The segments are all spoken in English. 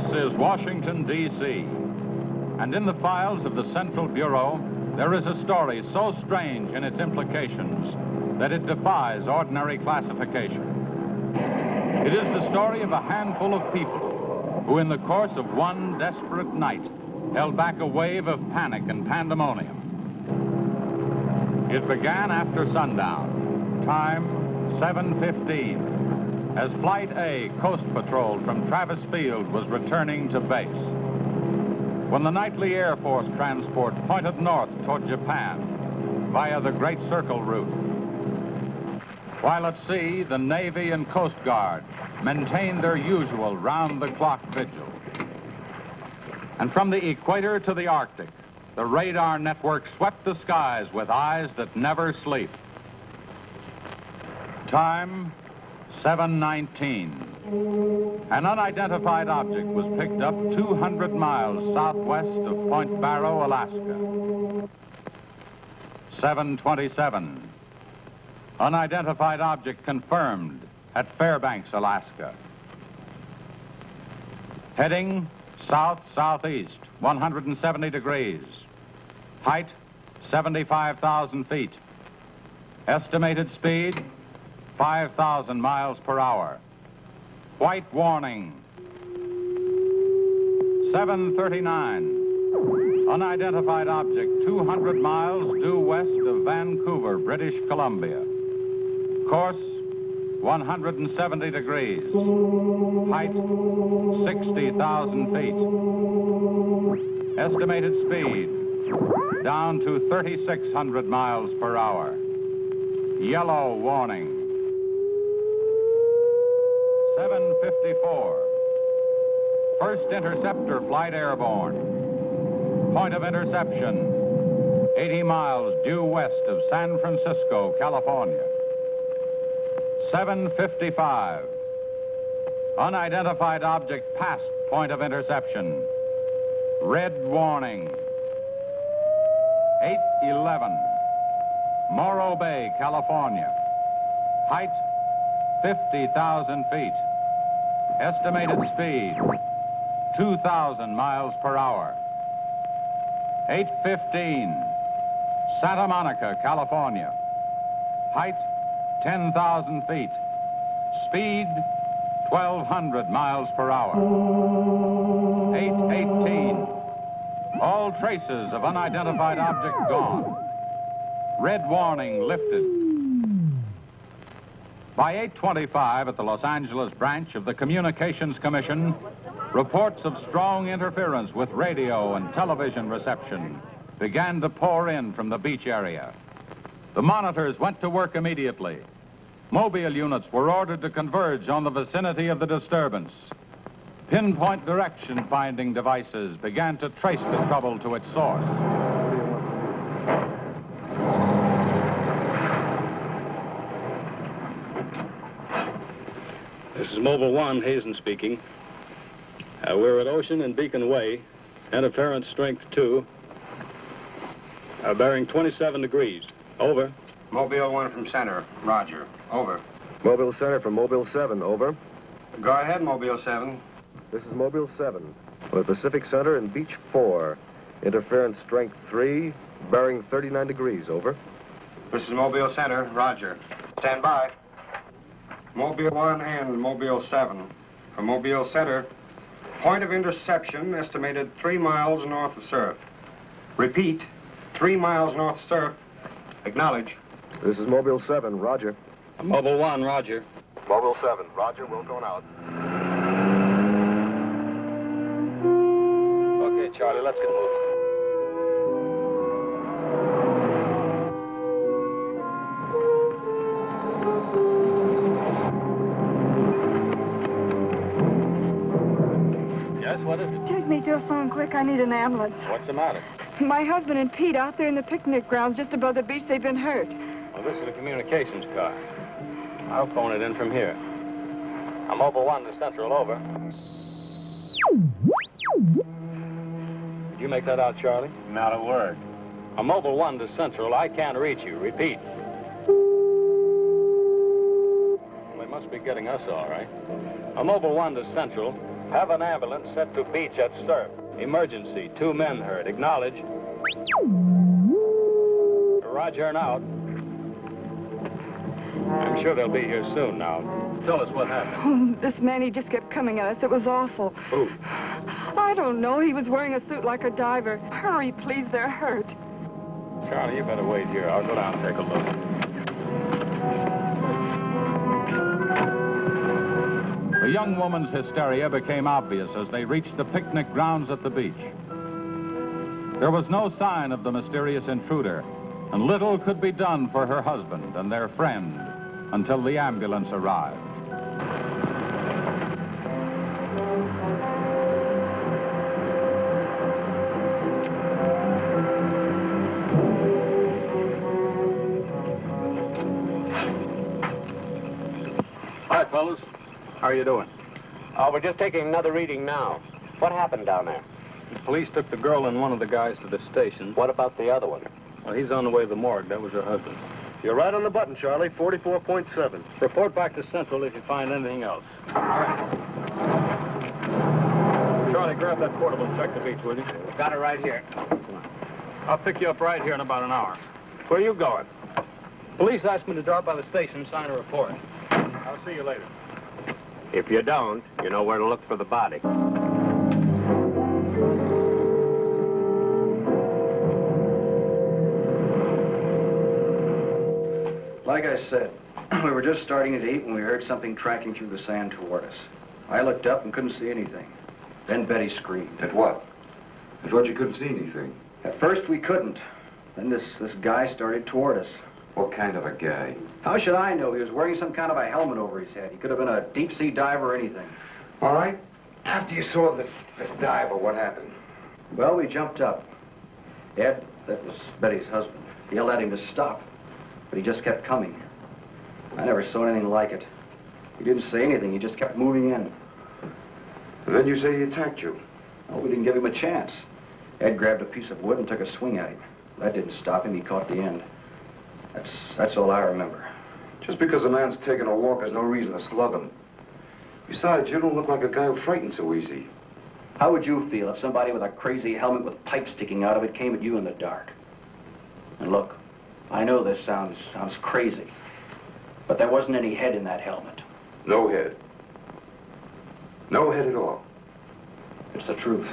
This is Washington, D.C., and in the files of the Central Bureau, there is a story so strange in its implications that it defies ordinary classification. It is the story of a handful of people who, in the course of one desperate night, held back a wave of panic and pandemonium. It began after sundown, time 7:15, as Flight A Coast Patrol from Travis Field was returning to base, when the nightly Air Force transport pointed north toward Japan via the Great Circle route. While at sea, the Navy and Coast Guard maintained their usual round-the-clock vigil. And from the equator to the Arctic, the radar network swept the skies with eyes that never sleep. Time, 7:19. An unidentified object was picked up 200 miles southwest of Point Barrow, Alaska. 7:27. Unidentified object confirmed at Fairbanks, Alaska. Heading south-southeast, 170 degrees. Height, 75,000 feet. Estimated speed, 5,000 miles per hour. White warning. 7:39. Unidentified object 200 miles due west of Vancouver, British Columbia. Course, 170 degrees. Height, 60,000 feet. Estimated speed, down to 3,600 miles per hour. Yellow warning. 7:54. First interceptor flight airborne. Point of interception, 80 miles due west of San Francisco, California. 7:55. Unidentified object past point of interception. Red warning. 8:11. Morro Bay, California. Height, 50,000 feet. Estimated speed, 2,000 miles per hour. 8:15. Santa Monica, California. Height, 10,000 feet. Speed, 1,200 miles per hour. 8:18. All traces of unidentified object gone. Red warning lifted. By 8:25 at the Los Angeles branch of the Communications Commission, reports of strong interference with radio and television reception began to pour in from the beach area. The monitors went to work immediately. Mobile units were ordered to converge on the vicinity of the disturbance. Pinpoint direction-finding devices began to trace the trouble to its source. This is Mobile 1, Hazen speaking. We're at Ocean and Beacon Way. Interference strength 2. Bearing 27 degrees. Over. Mobile 1 from center. Roger. Over. Mobile Center from Mobile 7. Over. Go ahead, Mobile 7. This is Mobile 7. With Pacific Center and Beach 4. Interference strength 3. Bearing 39 degrees. Over. This is Mobile Center. Roger. Stand by. Mobile 1 and Mobile 7. From Mobile Center, point of interception estimated 3 miles north of surf. Repeat, 3 miles north of surf. Acknowledge. This is Mobile 7. Roger. Mobile 1, roger. Mobile 7. Roger. We're going out. Okay, Charlie, let's get moving. Yes, what is it? Take me to a phone quick. I need an ambulance. What's the matter? My husband and Pete out there in the picnic grounds just above the beach. They've been hurt. Well, this is a communications car. I'll phone it in from here. I'm Mobile 1 to Central, over. Did you make that out, Charlie? Not a word. I'm Mobile 1 to Central. I can't reach you. Repeat. Well, they must be getting us all right. I'm Mobile 1 to Central. Have an ambulance set to beach at surf. Emergency. 2 men hurt. Acknowledge. Roger and out. I'm sure they'll be here soon now. Tell us what happened. Oh, this man, he just kept coming at us. It was awful. Who? I don't know. He was wearing a suit like a diver. Hurry, please. They're hurt. Charlie, you better wait here. I'll go down and take a look. The young woman's hysteria became obvious as they reached the picnic grounds at the beach. There was no sign of the mysterious intruder, and little could be done for her husband and their friend until the ambulance arrived. Hi, fellas. How are you doing? We're just taking another reading now. What happened down there? The police took the girl and one of the guys to the station. What about the other one? Well, he's on the way to the morgue. That was her husband. You're right on the button, Charlie. 44.7. Report back to Central if you find anything else. All right. Charlie, grab that portable and check the beach, will you? Got it right here. I'll pick you up right here in about an hour. Where are you going? Police asked me to drop by the station and sign a report. I'll see you later. If you don't, you know where to look for the body. Like I said, we were just starting to eat when we heard something tracking through the sand toward us. I looked up and couldn't see anything. Then Betty screamed. At what? I thought you couldn't see anything. At first we couldn't. Then this guy started toward us. What kind of a guy? How should I know? He was wearing some kind of a helmet over his head. He could have been a deep-sea diver or anything. All right. After you saw this diver, what happened? Well, we jumped up. Ed, that was Betty's husband, yelled at him to stop, but he just kept coming. I never saw anything like it. He didn't say anything. He just kept moving in. And then you say he attacked you. Well, we didn't give him a chance. Ed grabbed a piece of wood and took a swing at him. That didn't stop him. He caught the end. That's all I remember. Just because a man's taking a walk is no reason to slug him. Besides, you don't look like a guy who frightens so easy. How would you feel if somebody with a crazy helmet with pipes sticking out of it came at you in the dark? And look, I know this sounds crazy, but there wasn't any head in that helmet. No head. No head at all. It's the truth.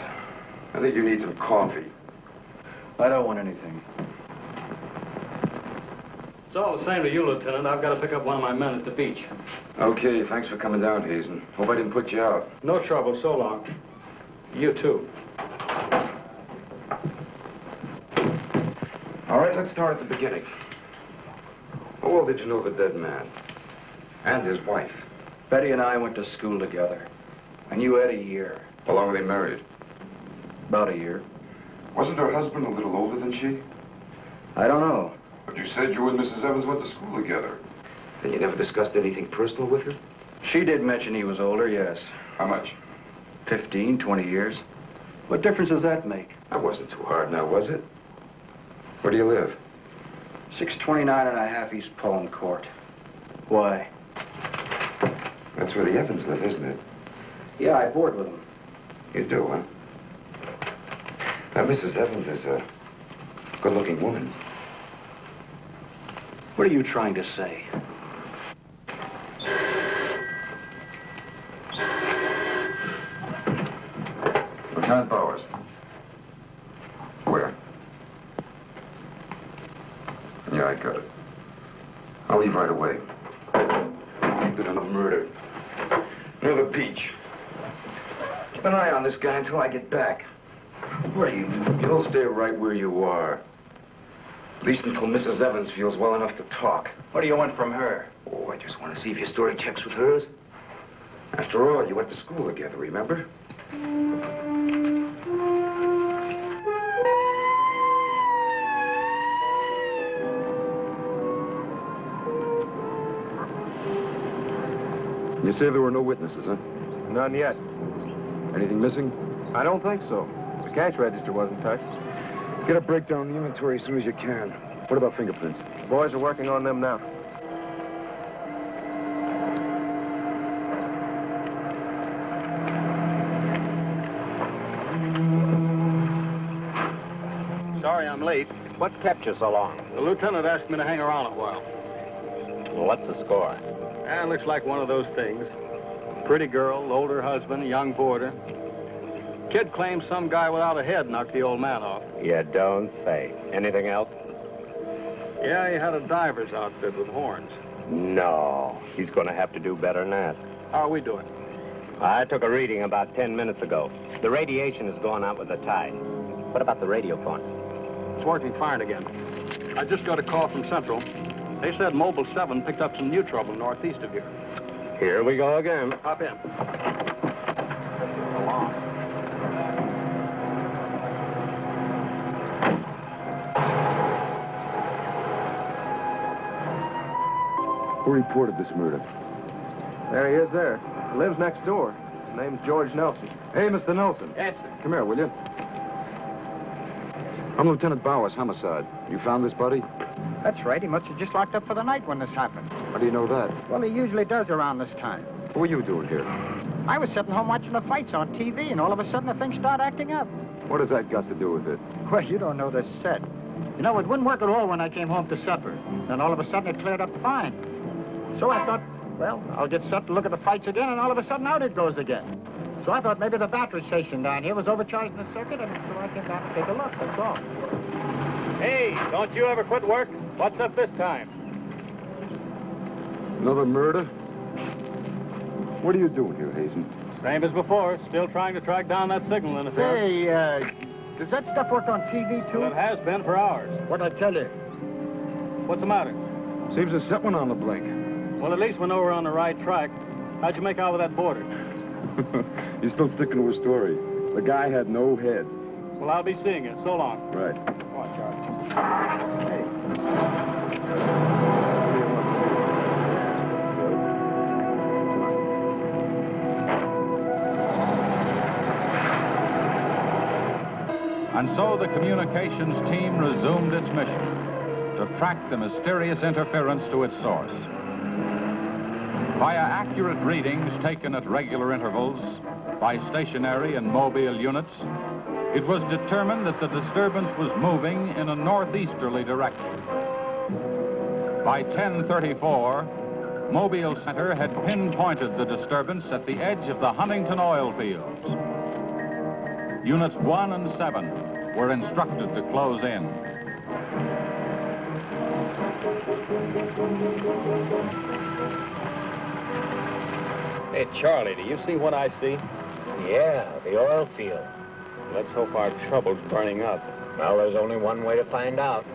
I think you need some coffee. I don't want anything. It's all the same to you, Lieutenant. I've got to pick up one of my men at the beach. Okay, thanks for coming down, Hazen. Hope I didn't put you out. No trouble. So long. You too. All right, let's start at the beginning. How well did you know the dead man? And his wife? Betty and I went to school together. I knew Ed a year. How long were they married? About a year. Wasn't her husband a little older than she? I don't know. But you said you and Mrs. Evans went to school together. And you never discussed anything personal with her? She did mention he was older, yes. How much? 15, 20 years. What difference does that make? That wasn't too hard now, was it? Where do you live? 629 and a half East Palm Court. Why? That's where the Evans live, isn't it? Yeah, I board with them. You do, huh? Now, Mrs. Evans is a good-looking woman. What are you trying to say? Lieutenant Bowers. Where? Yeah, I got it. I'll leave right away. Bit on a murder. Near the beach. Keep an eye on this guy until I get back. What do you do? You'll stay right where you are. At least until Mrs. Evans feels well enough to talk. What do you want from her? Oh, I just want to see if your story checks with hers. After all, you went to school together, remember? You say there were no witnesses, huh? None yet. Anything missing? I don't think so. The cash register wasn't touched. Get a breakdown of the inventory as soon as you can. What about fingerprints? The boys are working on them now. late. What kept you so long? The lieutenant asked me to hang around a while. Well, what's the score? It looks like one of those things. Pretty girl, older husband, young boarder. Kid claims some guy without a head knocked the old man off. You don't say. Anything else? Yeah, he had a diver's outfit with horns. No. He's going to have to do better than that. How are we doing? I took a reading about 10 minutes ago. The radiation is going out with the tide. What about the radio phone? It's working fine again. I just got a call from Central. They said Mobile 7 picked up some new trouble northeast of here. Here we go again. Hop in. Who reported this murder? There he is there. He lives next door. His name's George Nelson. Hey, Mr. Nelson. Yes, sir. Come here, will you? I'm Lieutenant Bowers, homicide. You found this body? That's right. He must have just locked up for the night when this happened. How do you know that? Well, he usually does around this time. What were you doing here? I was sitting home watching the fights on TV, and all of a sudden the thing started acting up. What has that got to do with it? Well, you don't know the set. You know, it wouldn't work at all when I came home to supper. Then all of a sudden it cleared up fine. So I thought, well, I'll get set to look at the fights again, and all of a sudden out it goes again. So I thought maybe the battery station down here was overcharging the circuit, and so I came down to take a look, that's all. Hey, don't you ever quit work? What's up this time? Another murder? What are you doing here, Hazen? Same as before. Still trying to track down that signal interference. Say, does that stuff work on TV, too? Well, it has been for hours. What'd I tell you? What's the matter? Seems there's something on the blink. Well, at least we know we're on the right track. How'd you make out with that boarder? He's still sticking to his story. The guy had no head. Well, I'll be seeing you. So long. Right. Come on, Charlie. And so the communications team resumed its mission to track the mysterious interference to its source. Via accurate readings taken at regular intervals by stationary and mobile units, it was determined that the disturbance was moving in a northeasterly direction. By 10:34, Mobile Center had pinpointed the disturbance at the edge of the Huntington oil fields. Units 1 and 7 were instructed to close in. Hey, Charlie, do you see what I see? Yeah, the oil field. Let's hope our trouble's burning up. Well, there's only one way to find out.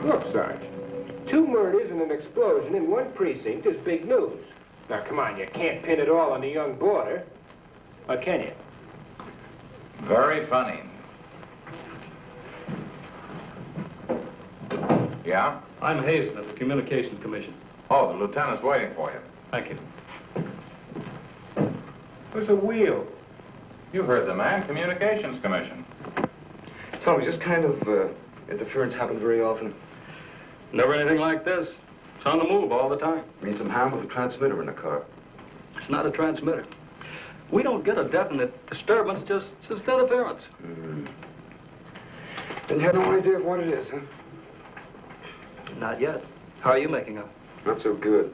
Look, Sarge. 2 murders and an explosion in one precinct is big news. Now, come on, you can't pin it all on the young boarder. Or can you? Very funny. Yeah? I'm Hazen of the Communications Commission. Oh, the lieutenant's waiting for you. Thank you. Where's a wheel? You heard the man, Communications Commission. Tell me, this kind of interference happen very often? Never anything like this. It's on the move all the time. I mean, some harm with the transmitter in the car. It's not a transmitter. We don't get a definite disturbance, just interference. Then you have no idea of what it is, huh? Not yet. How are you making out? Not so good.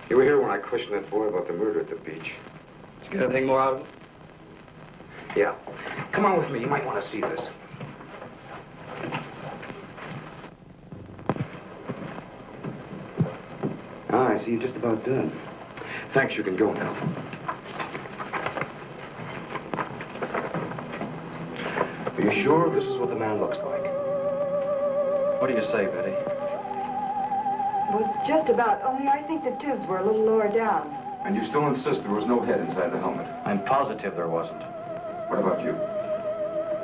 You were here when I questioned that boy about the murder at the beach. Did you get anything more out of it? Yeah. Come on with me. You might want to see this. Ah, I see you're just about done. Thanks, you can go now. Are you sure this is what the man looks like? What do you say, Betty? Well, just about, only I think the tubes were a little lower down. And you still insist there was no head inside the helmet? I'm positive there wasn't. What about you?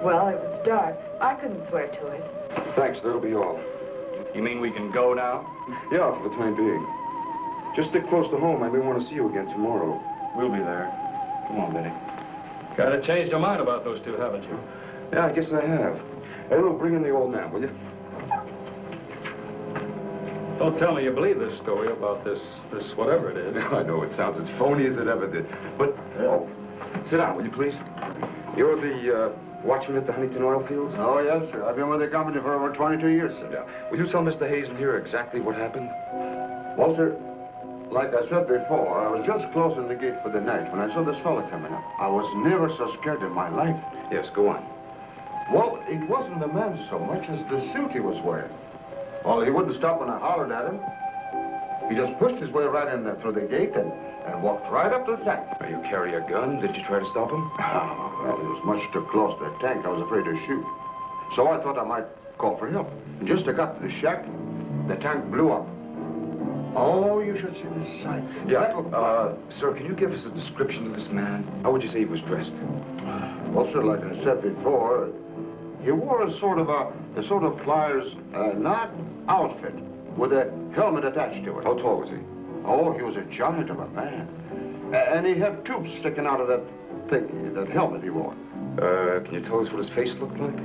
Well, it was dark. I couldn't swear to it. Thanks, that'll be all. You mean we can go now? Yeah, for the time being. Just stick close to home. I may want to see you again tomorrow. We'll be there. Come on, Betty. Kind of changed your mind about those two, haven't you? Yeah, I guess I have. Hey, Lou, bring in the old man, will you? Don't tell me you believe this story about this whatever it is. I know it sounds as phony as it ever did. But, oh, sit down, will you please? You're the watchman at the Huntington oil fields? Oh, yes, sir. I've been with the company for over 22 years, sir. Yeah. Will you tell Mr. Hazen here exactly what happened? Well, sir, like I said before, I was just closing the gate for the night when I saw this fella coming up. I was never so scared in my life. Yes, go on. Well, it wasn't the man so much as the suit he was wearing. Well, he wouldn't stop when I hollered at him. He just pushed his way right in through the gate and walked right up to the tank. Now, you carry a gun? Did you try to stop him? Well, he was much too close to the tank. I was afraid to shoot. So I thought I might call for help. And just as I got to the shack, the tank blew up. Oh, you should see the sight. Yeah, sir, can you give us a description of this man? How would you say he was dressed? Well, sir, like I said before, he wore a sort of pliers, not outfit, with a helmet attached to it. How tall was he? Oh, he was a giant of a man. And he had tubes sticking out of that thing, that helmet he wore. Can you tell us what his face looked like?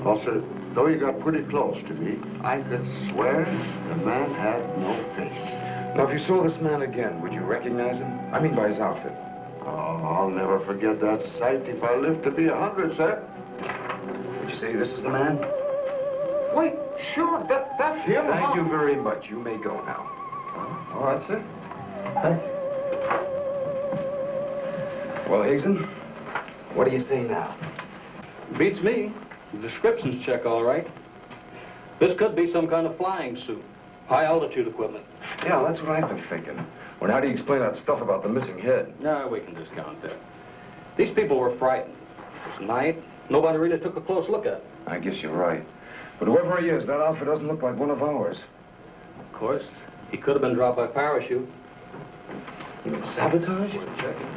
Well, sir, though he got pretty close to me, I could swear the man had no face. Now, if you saw this man again, would you recognize him? I mean by his outfit. Oh, I'll never forget that sight if I live to be 100, sir. Would you say this is the man? Wait, sure, that's him. Thank you very much. You may go now. All right, sir. Thank you. Well, Hazen, what do you say now? Beats me. The descriptions check all right. This could be some kind of flying suit. High altitude equipment. Yeah, that's what I've been thinking. Well, how do you explain that stuff about the missing head? No, we can discount that. These people were frightened. It was night. Nobody really took a close look at it. I guess you're right. But whoever he is, that outfit doesn't look like one of ours. Of course, he could have been dropped by parachute. You mean sabotage? We're checking.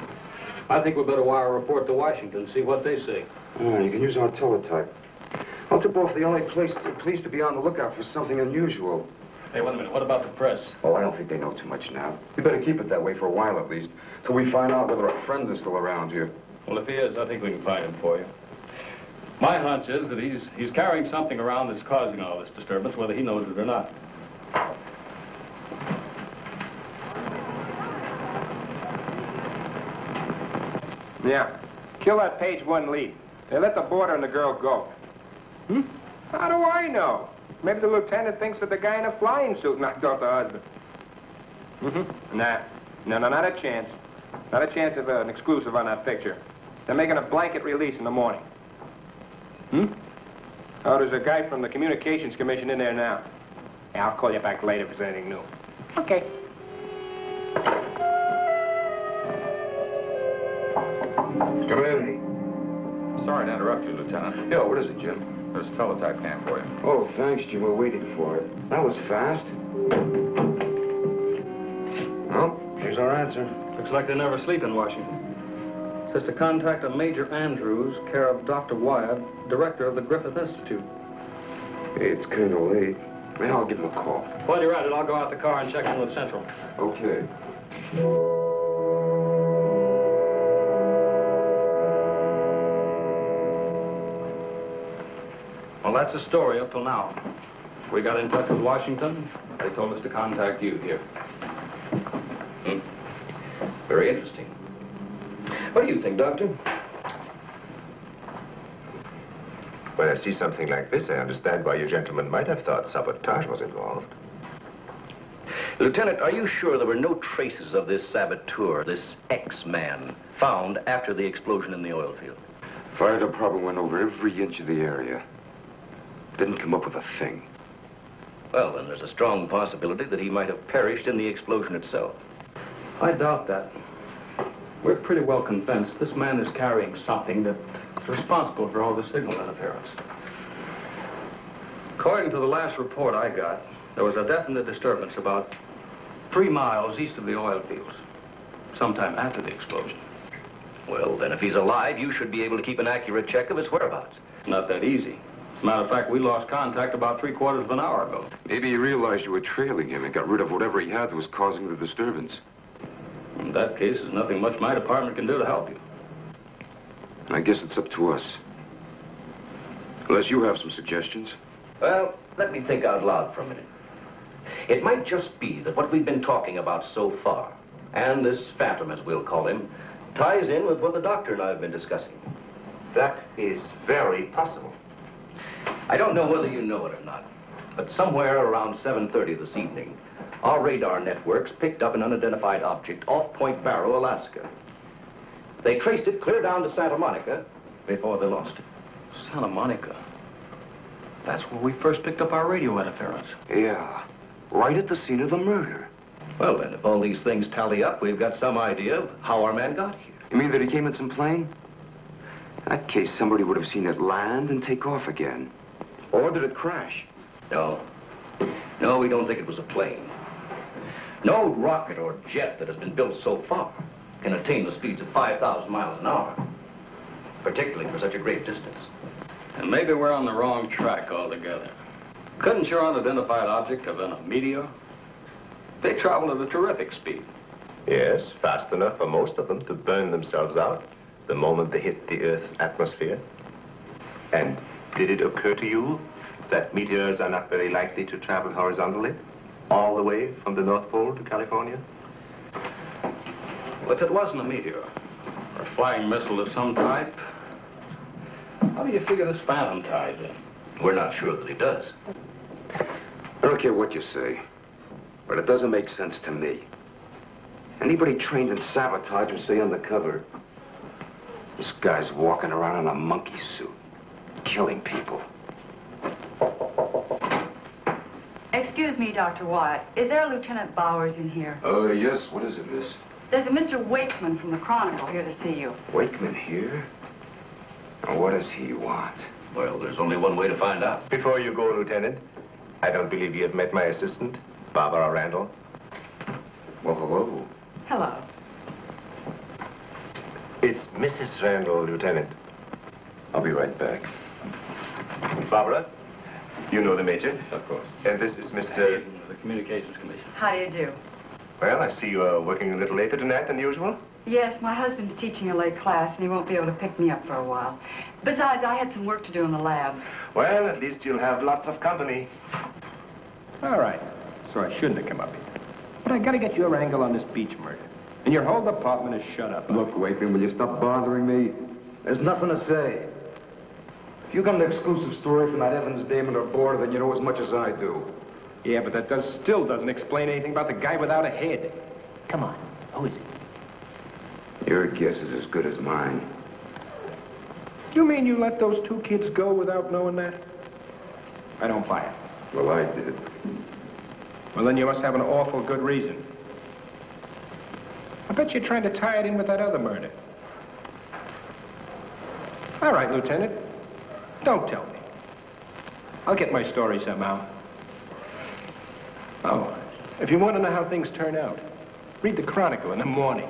I think we better wire a report to Washington and see what they say. Oh, you can use our teletype. I'll tip off the LA police to be on the lookout for something unusual. Hey, wait a minute. What about the press? Oh, I don't think they know too much now. We better keep it that way for a while at least, till we find out whether our friend is still around here. Well, if he is, I think we can find him for you. My hunch is that he's carrying something around that's causing all this disturbance, whether he knows it or not. Yeah. Kill that page one lead. They let the boarder and the girl go. Hmm? How do I know? Maybe the lieutenant thinks that the guy in a flying suit knocked off the husband. Mm-hmm. Nah. No, not a chance. Not a chance of an exclusive on that picture. They're making a blanket release in the morning. Hmm? Oh, there's a guy from the Communications Commission in there now. Yeah, I'll call you back later if there's anything new. Okay. Come in. Sorry to interrupt you, Lieutenant. Yeah, what is it, Jim? There's a teletype cam for you. Oh, thanks, Jim. We're waiting for it. That was fast. Well, here's our answer. Looks like they never sleep in Washington. Says to contact a Major Andrews, care of Dr. Wyatt, director of the Griffith Institute. Hey, it's kind of late. Maybe I'll give him a call. While you're at it, I'll go out the car and check in with Central. Okay. Well, that's the story up till now. We got in touch with Washington. They told us to contact you here. Very interesting. What do you think, Doctor? When I see something like this, I understand why you gentlemen might have thought sabotage was involved. Lieutenant, are you sure there were no traces of this saboteur, this X-man, found after the explosion in the oil field? Fire department went over every inch of the area. Didn't come up with a thing. Well, then there's a strong possibility that he might have perished in the explosion itself. I doubt that. We're pretty well convinced this man is carrying something that's responsible for all the signal interference. According to the last report I got, there was a definite disturbance about 3 miles east of the oil fields, sometime after the explosion. Well, then if he's alive, you should be able to keep an accurate check of his whereabouts. Not that easy. As a matter of fact, we lost contact about 3/4 of an hour ago. Maybe he realized you were trailing him and got rid of whatever he had that was causing the disturbance. In that case, there's nothing much my department can do to help you. And I guess it's up to us. Unless you have some suggestions. Well, let me think out loud for a minute. It might just be that what we've been talking about so far, and this phantom, as we'll call him, ties in with what the doctor and I have been discussing. That is very possible. I don't know whether you know it or not, but somewhere around 7:30 this evening, our radar networks picked up an unidentified object off Point Barrow, Alaska. They traced it clear down to Santa Monica before they lost it. Santa Monica? That's where we first picked up our radio interference. Yeah, right at the scene of the murder. Well, then, if all these things tally up, we've got some idea of how our man got here. You mean that he came in some plane? In that case, somebody would have seen it land and take off again. Or did it crash? No. No, we don't think it was a plane. No rocket or jet that has been built so far can attain the speeds of 5,000 miles an hour, particularly for such a great distance. And maybe we're on the wrong track altogether. Couldn't your unidentified object have been a meteor? They travel at a terrific speed. Yes, fast enough for most of them to burn themselves out the moment they hit the Earth's atmosphere. And did it occur to you that meteors are not very likely to travel horizontally, all the way from the North Pole to California? Well, if it wasn't a meteor, or a flying missile of some type, how do you figure this phantom ties in? We're not sure that he does. I don't care what you say, but it doesn't make sense to me. Anybody trained in sabotage would stay undercover. This guy's walking around in a monkey suit, killing people. Excuse me, Dr. Wyatt. Is there a Lieutenant Bowers in here? Oh, yes. What is it, miss? There's a Mr. Wakeman from the Chronicle here to see you. Wakeman here? Now, what does he want? Well, there's only one way to find out. Before you go, Lieutenant, I don't believe you have met my assistant, Barbara Randall. Well, hello. Hello. It's Mrs. Randall, Lieutenant. I'll be right back. Barbara, you know the Major? Of course. And this is Mr. The Communications Commission. How do you do? Well, I see you are working a little later tonight than usual. Yes, my husband's teaching a late class, and he won't be able to pick me up for a while. Besides, I had some work to do in the lab. Well, at least you'll have lots of company. All right. So I shouldn't have come up here. But I gotta get your angle on this Beach murder. And your whole department is shut up. Look, Wakeman, will you stop bothering me? There's nothing to say. If you got an exclusive story from that Evans Damon or Border, then you know as much as I do. Yeah, but that still doesn't explain anything about the guy without a head. Come on. Who is it? Your guess is as good as mine. You mean you let those two kids go without knowing that? I don't buy it. Well, I did. Well, then you must have an awful good reason. I bet you're trying to tie it in with that other murder. All right, Lieutenant. Don't tell me. I'll get my story somehow. Oh, if you want to know how things turn out, read the Chronicle in the morning.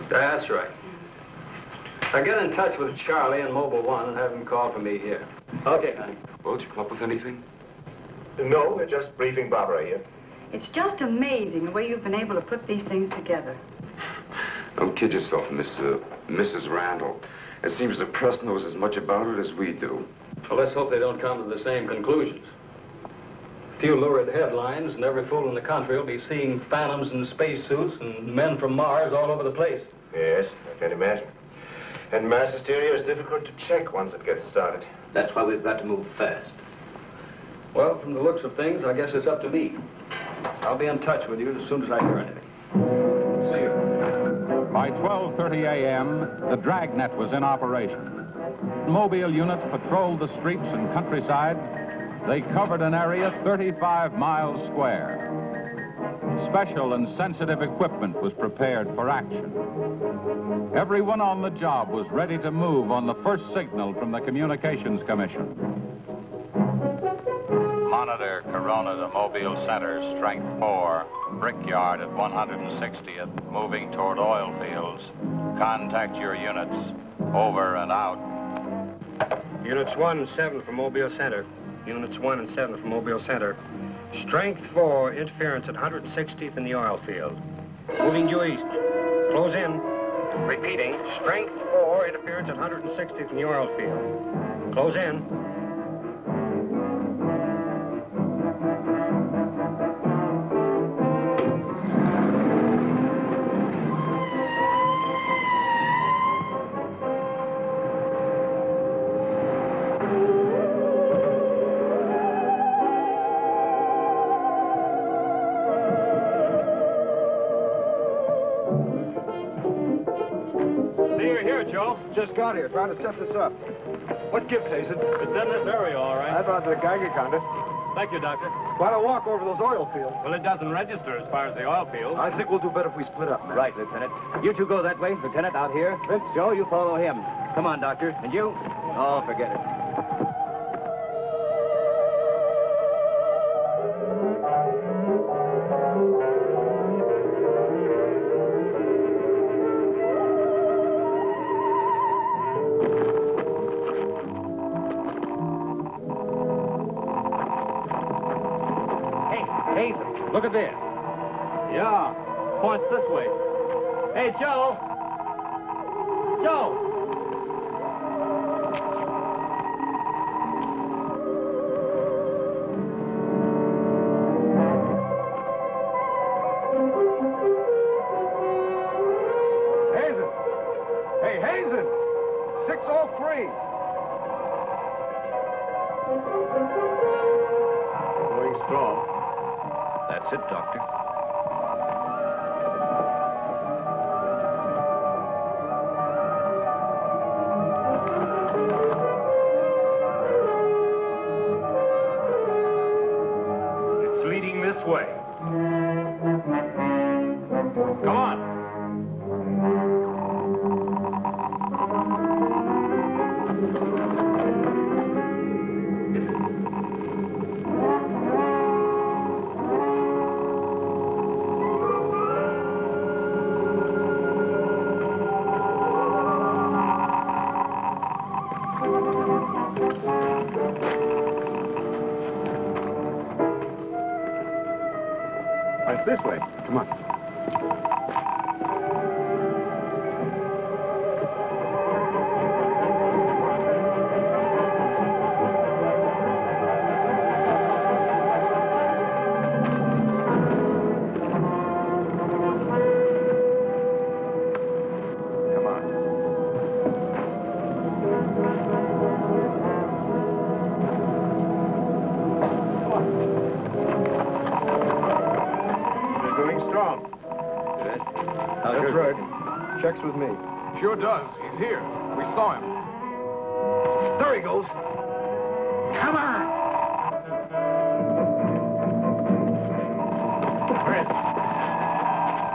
That's right. Now get in touch with Charlie in Mobile 1 and have him call for me here. Okay, honey. Well, did you come up with anything? No, we're just briefing Barbara here. It's just amazing the way you've been able to put these things together. Don't kid yourself, Mrs. Randall. It seems the press knows as much about it as we do. Well, let's hope they don't come to the same conclusions. A few lurid headlines, and every fool in the country will be seeing phantoms in spacesuits and men from Mars all over the place. Yes, I can imagine. And mass hysteria is difficult to check once it gets started. That's why we've got to move fast. Well, from the looks of things, I guess it's up to me. I'll be in touch with you as soon as I hear anything. See you. By 12:30 a.m., the dragnet was in operation. Mobile units patrolled the streets and countryside. They covered an area 35 miles square. Special and sensitive equipment was prepared for action. Everyone on the job was ready to move on the first signal from the Communications Commission. Monitor Corona to Mobile Center, strength 4, Brickyard at 160th, moving toward oil fields. Contact your units. Over and out. Units 1 and 7 from Mobile Center. Units 1 and 7 from Mobile Center. Strength 4, interference at 160th in the oil field. Moving due east. Close in. Repeating, strength 4, interference at 160th in the oil field. Close in. just got here, trying to set this up. What gives, Hazen? It's in this area, all right. I thought the Geiger counter. Thank you, Doctor. Why don't walk over those oil fields? Well, it doesn't register as far as the oil field. I think we'll do better if we split up, man. Right, Lieutenant. You two go that way. Lieutenant, out here. Vince. Joe, you follow him. Come on, Doctor. And you? Oh, forget it. Look at this. Yeah, points this way. Hey, Joe. Joe. Hazen! Hey, Hazen! 603! Going strong. That's it, Doctor. It's leading this way. Come on. It's this way. Come on. That's right. Checks with me. Sure does. He's here. We saw him. There he goes. Come on!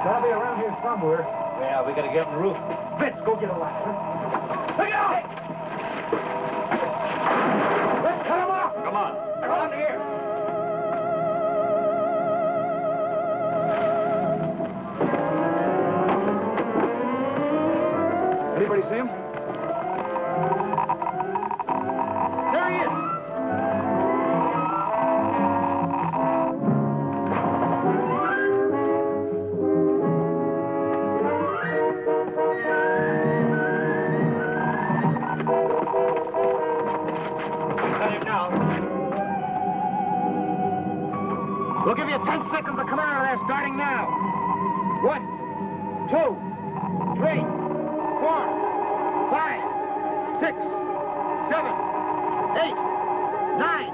Gotta be around here somewhere. Yeah, we gotta get on the roof. Vince, go get a ladder. Look out! Let's cut him off! Come on. Around here. Anybody see him? There he is! Cut him now. We'll give you 10 seconds to come out of there, starting now. 1, 2, 3, 4, 5, 6, 7, 8, 9,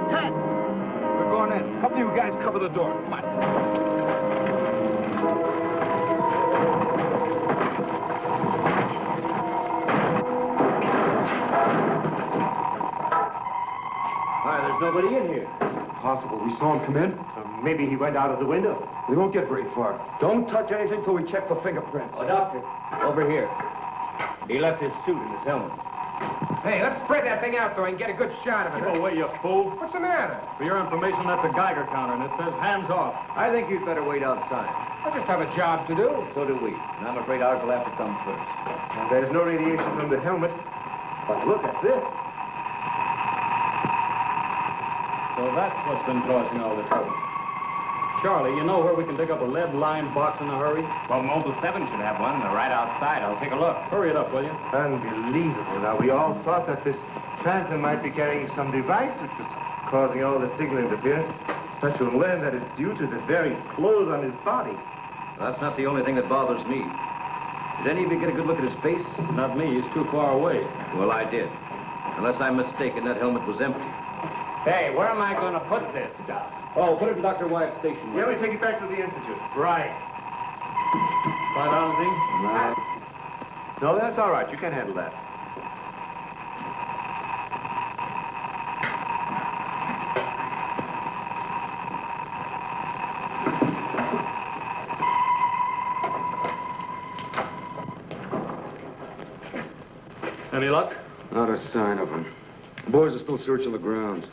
10. We're going in. Help you guys cover the door. Come on. Why, there's nobody in here. Possible. We saw him come in. Maybe he went out of the window. We won't get very far. Don't touch anything till we check for fingerprints. Oh, Doctor, over here. He left his suit and his helmet. Hey, let's spread that thing out so I can get a good shot of it. Keep away, you fool. What's the matter? For your information, that's a Geiger counter, and it says hands off. I think you'd better wait outside. I just have a job to do. So do we. And I'm afraid ours will have to come first. There's no radiation from the helmet. But look at this. So that's what's been causing all this trouble. Charlie, you know where we can pick up a lead-lined box in a hurry? Well, Mobile 7 should have one. They're right outside. I'll take a look. Hurry it up, will you? Unbelievable. Now, we all thought that this phantom might be carrying some device which was causing all the signal interference. But you'll learn that it's due to the very clothes on his body. That's not the only thing that bothers me. Did any of you get a good look at his face? Not me. He's too far away. Well, I did. Unless I'm mistaken, that helmet was empty. Hey, where am I going to put this stuff? Oh, put it in Dr. Wyatt's station. Yeah, we take it back to the Institute. Right. $5, No, that's all right. You can handle that. Any luck? Not a sign of him. The boys are still searching the grounds.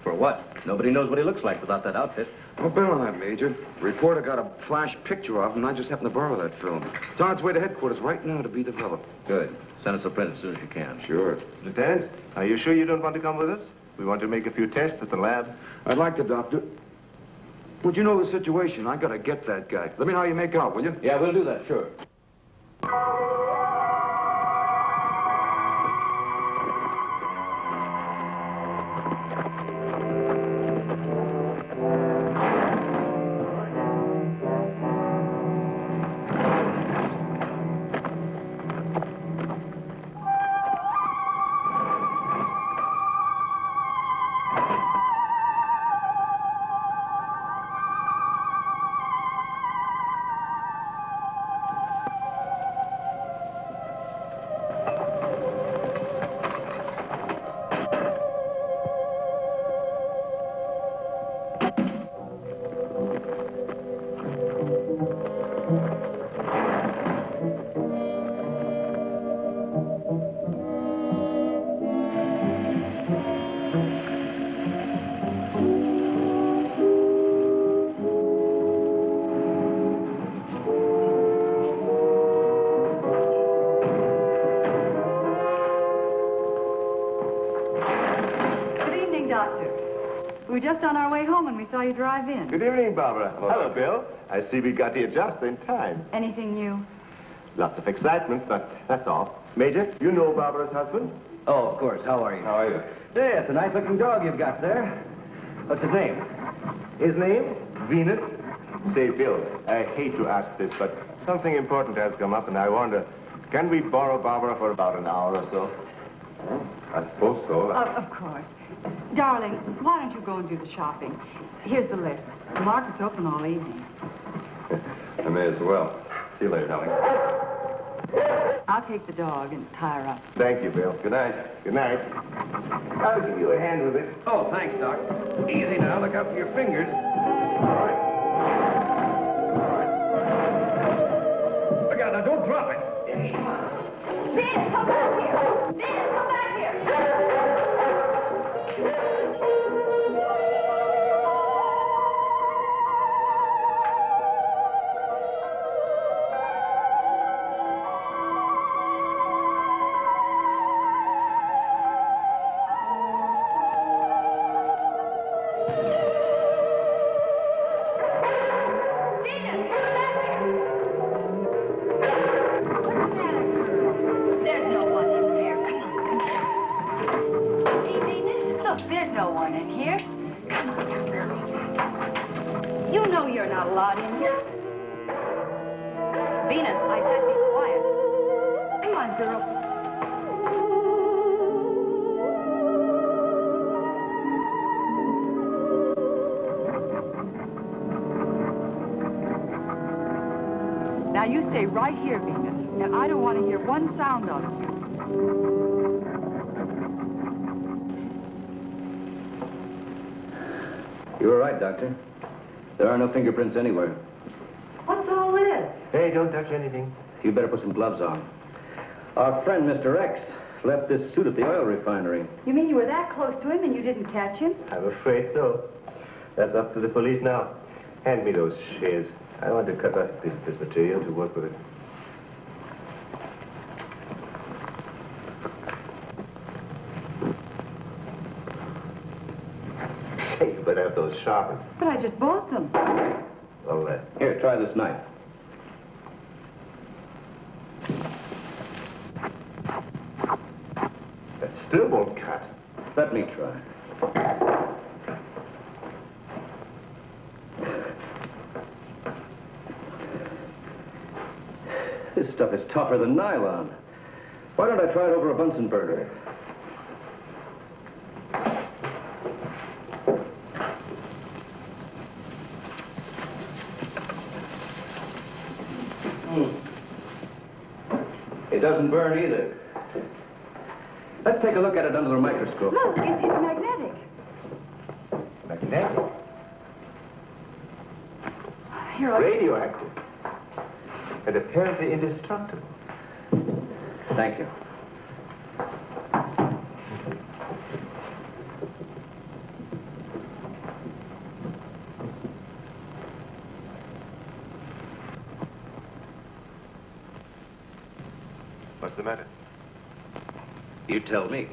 For what? Nobody knows what he looks like without that outfit. I'll bet on that, Major. The reporter got a flash picture of him, and I just happened to borrow that film. It's on its way to headquarters right now to be developed. Good. Send us a print as soon as you can. Sure. Lieutenant, are you sure you don't want to come with us? We want to make a few tests at the lab. I'd like to, Doctor. Would you know the situation? I gotta get that guy. Let me know how you make out, will you? Yeah, we'll do that, sure. We were just on our way home when we saw you drive in. Good evening, Barbara. Hello, Bill. I see we got here just in time. Anything new? Lots of excitement, but that's all. Major, you know Barbara's husband? Oh, of course. How are you? How are you? Yeah, it's a nice-looking dog you've got there. What's his name? His name? Venus. Say, Bill, I hate to ask this, but something important has come up, and I wonder, can we borrow Barbara for about an hour or so? I suppose so. Of course. Darling, why don't you go and do the shopping? Here's the list. The market's open all evening. I may as well. See you later, darling. I'll take the dog and tie her up. Thank you, Bill. Good night. Good night. I'll give you a hand with it. Oh, thanks, Doc. Easy now. Look out for your fingers. All right. Look out now. Don't drop it. Venus, come back here! Venus, come back here! Now you stay right here, Venus, and I don't want to hear one sound of it. You were right, Doctor. There are no fingerprints anywhere. What's all this? Hey, don't touch anything. You better put some gloves on. Our friend, Mr. X, left this suit at the oil refinery. You mean you were that close to him and you didn't catch him? I'm afraid so. That's up to the police now. Hand me those shears. I want to cut off this material to work with it. Hey, you better have those sharpened. But I just bought them. Well, Here, try this knife. that still won't cut. Let me try. This stuff is tougher than nylon. Why don't I try it over a Bunsen burner? Hey, doesn't burn either. Let's take a look at it under the microscope. Look, it's magnetic. Magnetic? Here, I'll... Radioactive. And apparently indestructible. Thank you. What's the matter? You tell me.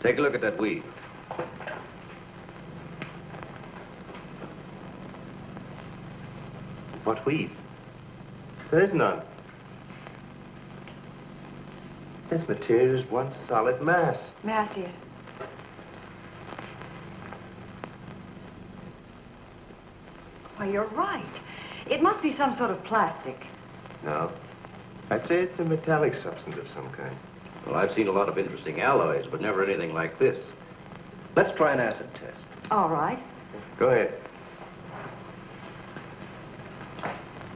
Take a look at that weed. What weed? There is none. This material is one solid mass. May I see it? Why, you're right. It must be some sort of plastic. No. I'd say it's a metallic substance of some kind. Well, I've seen a lot of interesting alloys, but never anything like this. Let's try an acid test. All right. Go ahead.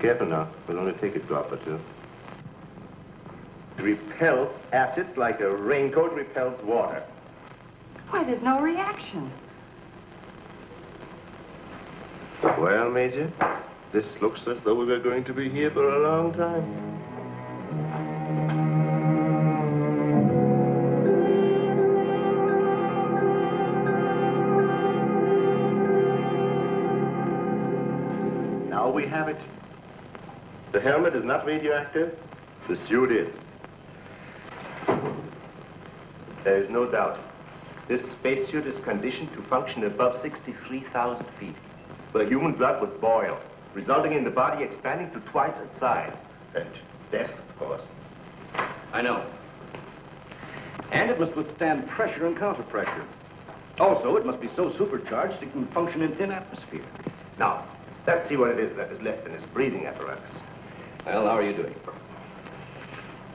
Careful now. We'll only take a drop or two. It repels acids like a raincoat repels water. Why, there's no reaction. Well, Major, this looks as though we were going to be here for a long time. Now we have it. The helmet is not radioactive. The suit is. There is no doubt. This spacesuit is conditioned to function above 63,000 feet, where human blood would boil, resulting in the body expanding to twice its size. And death, of course. I know. And it must withstand pressure and counterpressure. Also, it must be so supercharged it can function in thin atmosphere. Now, let's see what it is that is left in this breathing apparatus. Well, how are you doing?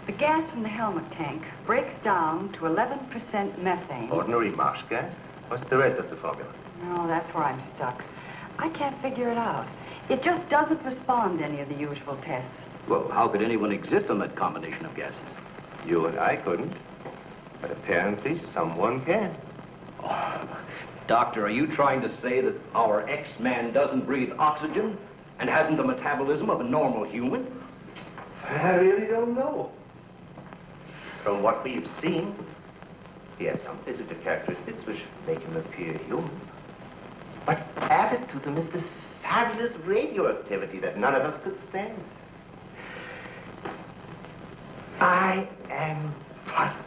The gas from the helmet tank breaks down to 11% methane. Ordinary marsh gas? What's the rest of the formula? No, that's where I'm stuck. I can't figure it out. It just doesn't respond to any of the usual tests. Well, how could anyone exist on that combination of gases? You and I couldn't. But apparently someone can. Oh, Doctor, are you trying to say that our X-Man doesn't breathe oxygen and hasn't the metabolism of a normal human? I really don't know. From what we've seen, he has some physical characteristics which make him appear human. But added to them is this fabulous radioactivity that none of us could stand. I am puzzled.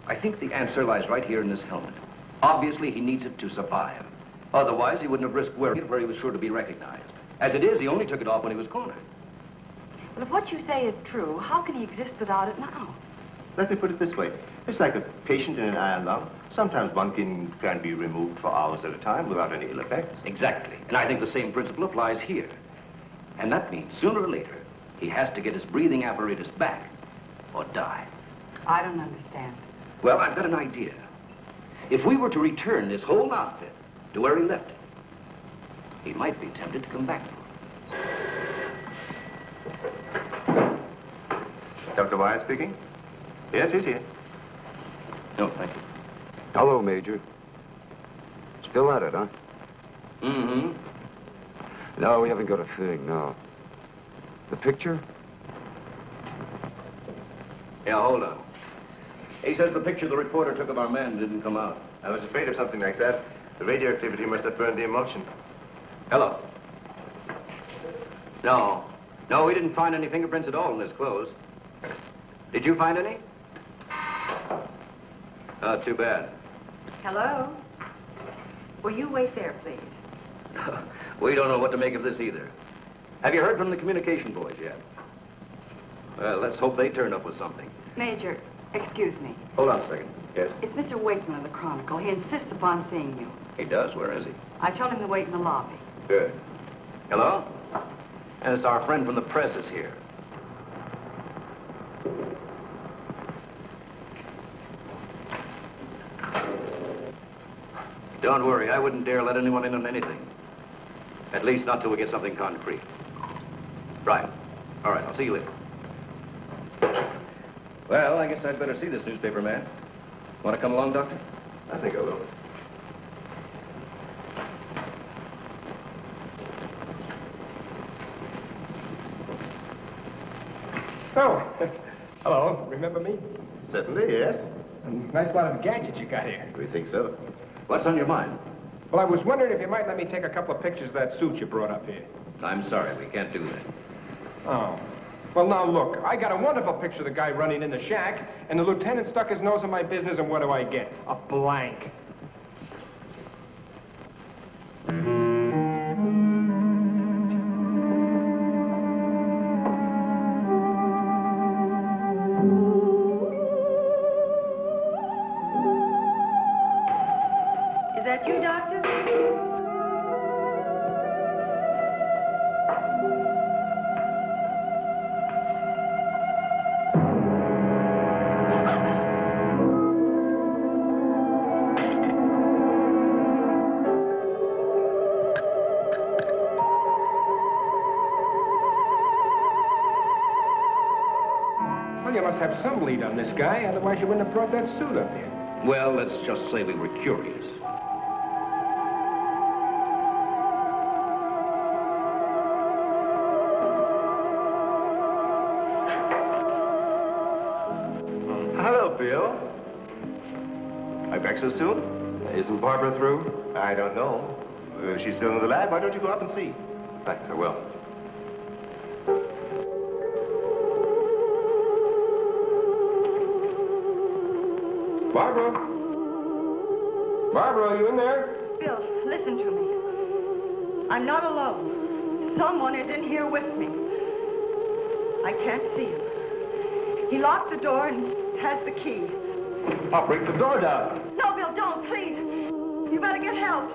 I think the answer lies right here in this helmet. Obviously, he needs it to survive. Otherwise, he wouldn't have risked wearing it where he was sure to be recognized. As it is, he only took it off when he was cornered. But if what you say is true, how can he exist without it now? Let me put it this way. It's like a patient in an iron lung. Sometimes one can be removed for hours at a time without any ill effects. Exactly. And I think the same principle applies here. And that means sooner or later, he has to get his breathing apparatus back or die. I don't understand. Well, I've got an idea. If we were to return this whole outfit to where he left it, he might be tempted to come back for it. Dr. Wyatt speaking? Yes, he's here. No, thank you. Hello, Major. Still at it, huh? Mm-hmm. No, we haven't got a thing, no. The picture? Yeah, hold on. He says the picture the reporter took of our man didn't come out. I was afraid of something like that. The radioactivity must have burned the emulsion. Hello. No. No, we didn't find any fingerprints at all in his clothes. Did you find any? Oh, too bad. Hello? Will you wait there, please? We don't know what to make of this either. Have you heard from the communication boys yet? Well, let's hope they turn up with something. Major, excuse me. Hold on a second. Yes? It's Mr. Wakeman of the Chronicle. He insists upon seeing you. He does? Where is he? I told him to wait in the lobby. Good. Hello? And it's our friend from the press is here. Don't worry, I wouldn't dare let anyone in on anything. At least not till we get something concrete. Right. All right, I'll see you later. Well, I guess I'd better see this newspaper man. Want to come along, Doctor? I think I will. Oh, hello. Remember me? Certainly, yes. Nice lot of gadgets you got here. We think so. What's on your mind? Well, I was wondering if you might let me take a couple of pictures of that suit you brought up here. I'm sorry, we can't do that. Oh. Well, now, look, I got a wonderful picture of the guy running in the shack, and the lieutenant stuck his nose in my business, and what do I get? A blank. Is that you, Doctor? Well, you must have some lead on this guy, otherwise you wouldn't have brought that suit up here. Well, let's just say we were curious. Hello, Bill. Are you back so soon? Isn't Barbara through? I don't know. If she's still in the lab, why don't you go up and see? Thanks, I will. Barbara? Barbara, are you in there? Bill, listen to me. I'm not alone. Someone is in here with me. I can't see him. He locked the door and has the key. I'll break the door down. No, Bill, don't, please. You better get help.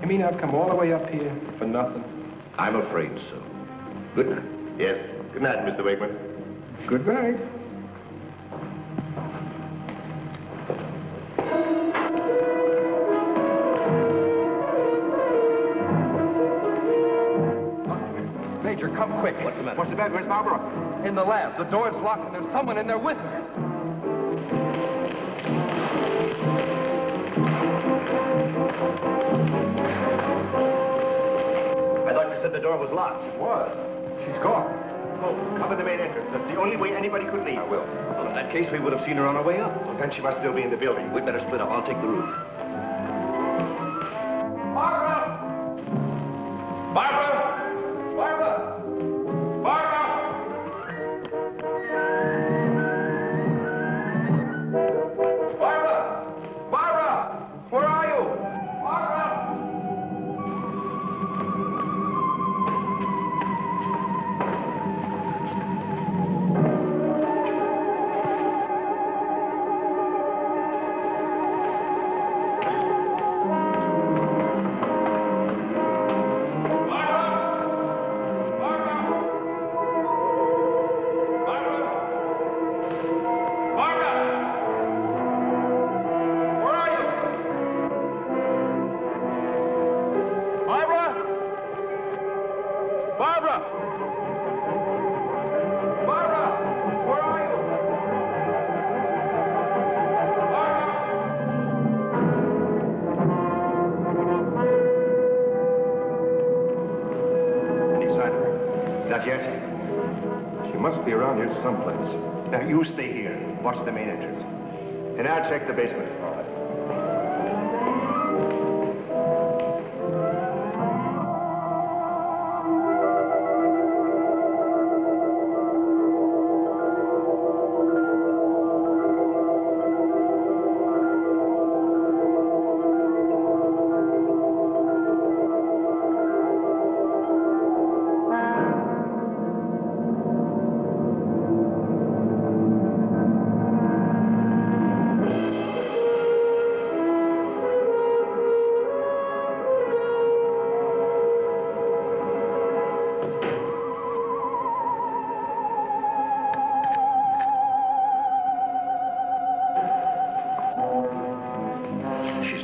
You mean I've come all the way up here for nothing? I'm afraid so. Good night. Yes. Good night, Mr. Wakeman. Good night. Major, come quick. What's the matter? What's the matter? Where's Barbara? In the lab. The door's locked and there's someone in there with her. I thought you said the door was locked. It was. She's gone. Oh, cover the main entrance. That's the only way anybody could leave. I will. Well, in that case, we would have seen her on our way up. Well, then she must still be in the building. We'd better split up. I'll take the roof. Barbara! Barbara! Barbara! Barbara! Barbara! Barbara! Where are you? Barbara! Not yet. She must be around here someplace. Now, you stay here. Watch the main entrance. And I'll check the basement.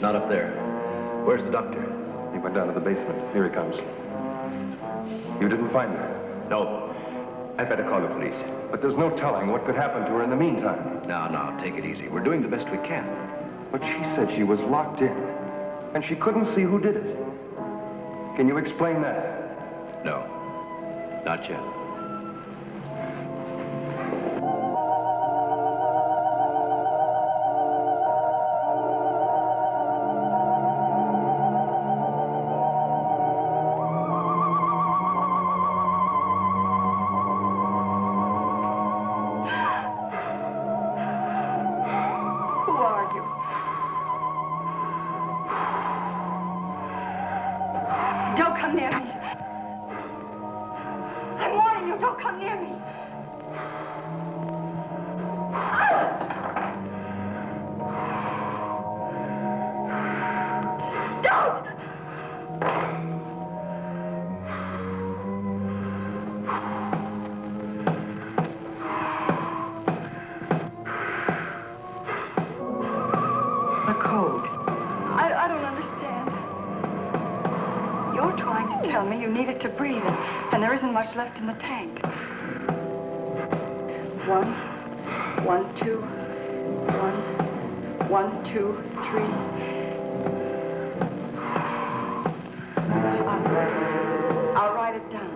not up there. Where's the doctor? He went down to the basement. Here he comes. You didn't find her? No. I'd better call the police. But there's no telling what could happen to her in the meantime. Now, take it easy. We're doing the best we can. But she said she was locked in, and she couldn't see who did it. Can you explain that? No. Not yet. Much left in the tank. 1, 1, 2, 1, 1, 2, 3. I'll write it down.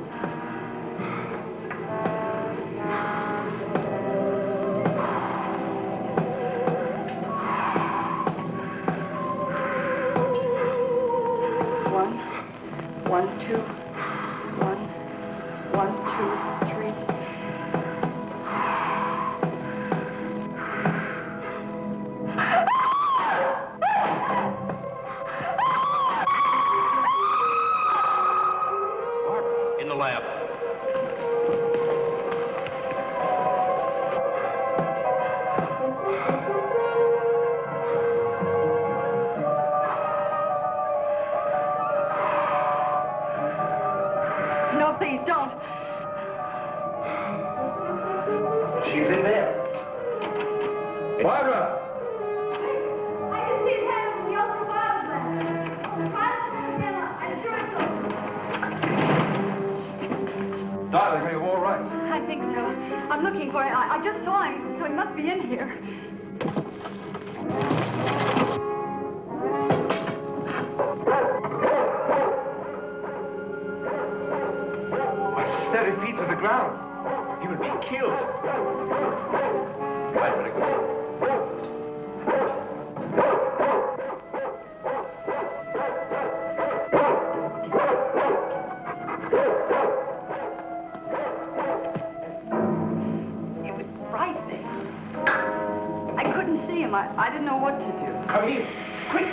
I didn't know what to do. Come here, quick!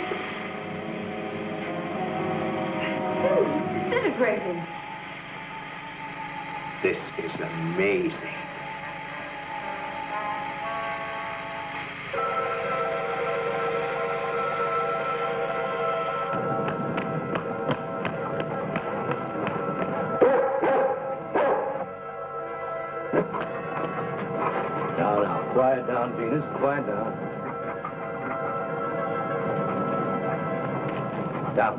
It's disintegrating. This is amazing. Now, quiet down, Venus, quiet down. Down.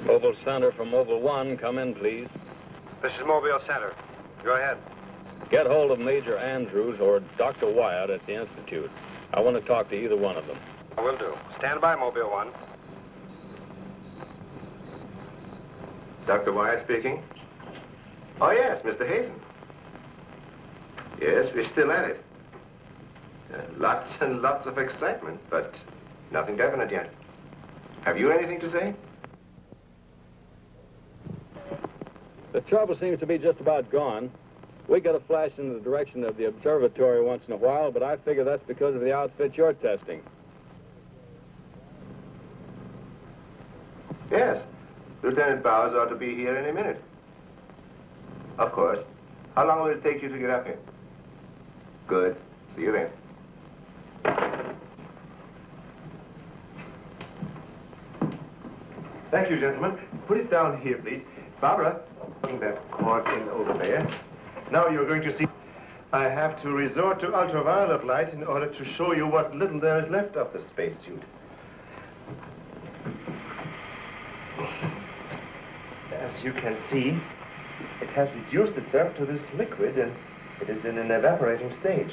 Mobile Center from Mobile 1, come in, please. This is Mobile Center. Go ahead. Get hold of Major Andrews or Dr. Wyatt at the Institute. I want to talk to either one of them. I will do. Stand by, Mobile 1. Dr. Wyatt speaking. Oh, yes, Mr. Hazen. Yes, we're still at it. Lots and lots of excitement, but nothing definite yet. Have you anything to say? The trouble seems to be just about gone. We get a flash in the direction of the observatory once in a while, but I figure that's because of the outfit you're testing. Yes. Lieutenant Bowers ought to be here any minute. Of course. How long will it take you to get up here? Good. See you then. Thank you, gentlemen. Put it down here, please. Barbara, bring that cord in over there. Now you're going to see... I have to resort to ultraviolet light in order to show you what little there is left of the spacesuit. As you can see, it has reduced itself to this liquid, and it is in an evaporating stage.